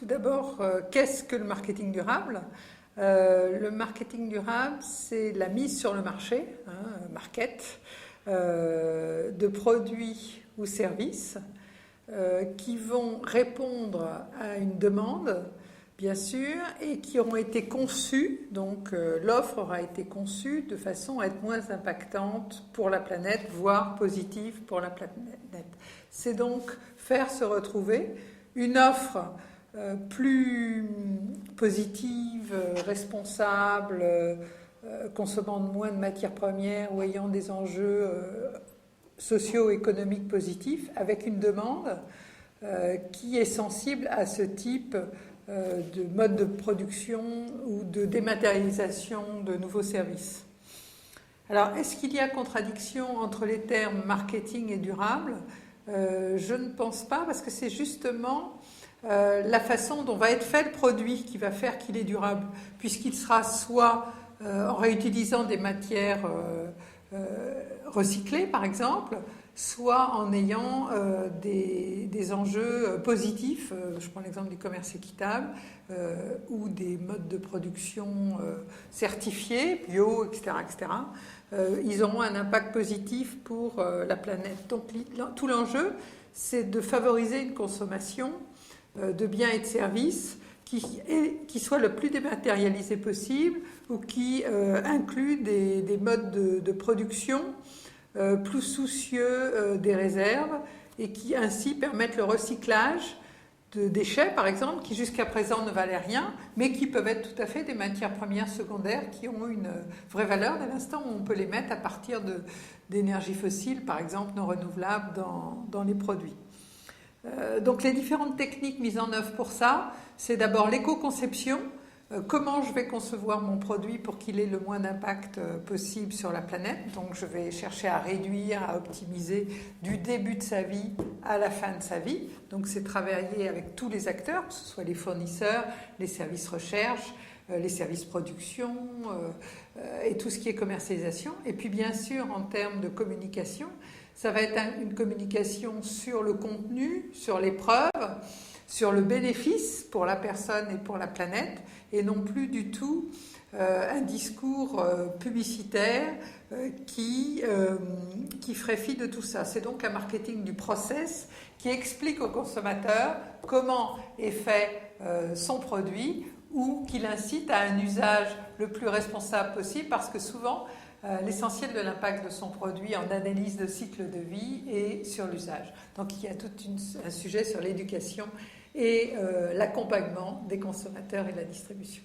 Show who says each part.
Speaker 1: Tout d'abord, qu'est-ce que le marketing durable? Le marketing durable, c'est la mise sur le marché, market, de produits ou services qui vont répondre à une demande, bien sûr, et qui auront été conçus, donc l'offre aura été conçue de façon à être moins impactante pour la planète, voire positive pour la planète. C'est donc faire se retrouver une offre plus positive, responsable, consommant moins de matières premières ou ayant des enjeux socio-économiques positifs, avec une demande qui est sensible à ce type de mode de production ou de dématérialisation de nouveaux services. Alors, est-ce qu'il y a contradiction entre les termes marketing et durable? Je ne pense pas, parce que c'est justement la façon dont va être fait le produit qui va faire qu'il est durable, puisqu'il sera soit en réutilisant des matières recyclées, par exemple, soit en ayant des enjeux positifs, je prends l'exemple du commerce équitable, ou des modes de production certifiés, bio, etc., etc. Ils auront un impact positif pour la planète. Donc tout l'enjeu, c'est de favoriser une consommation de biens et de services qui soit le plus dématérialisé possible ou qui inclut des modes de production plus soucieux des réserves et qui ainsi permettent le recyclage de déchets, par exemple, qui jusqu'à présent ne valaient rien, mais qui peuvent être tout à fait des matières premières secondaires qui ont une vraie valeur dès l'instant où on peut les mettre à partir d'énergies fossiles, par exemple non renouvelables, dans les produits. Donc les différentes techniques mises en œuvre pour ça, c'est d'abord l'éco-conception. Comment je vais concevoir mon produit pour qu'il ait le moins d'impact possible sur la planète. Donc je vais chercher à réduire, à optimiser du début de sa vie à la fin de sa vie. Donc c'est travailler avec tous les acteurs, que ce soit les fournisseurs, les services recherche, les services production et tout ce qui est commercialisation. Et puis bien sûr en termes de communication, ça va être une communication sur le contenu, sur les preuves, sur le bénéfice pour la personne et pour la planète, et non plus du tout un discours publicitaire qui ferait fi de tout ça. C'est donc un marketing du process qui explique au consommateur comment est fait son produit ou qui l'incite à un usage le plus responsable possible, parce que souvent, l'essentiel de l'impact de son produit en analyse de cycle de vie et sur l'usage. Donc il y a tout un sujet sur l'éducation et l'accompagnement des consommateurs et la distribution.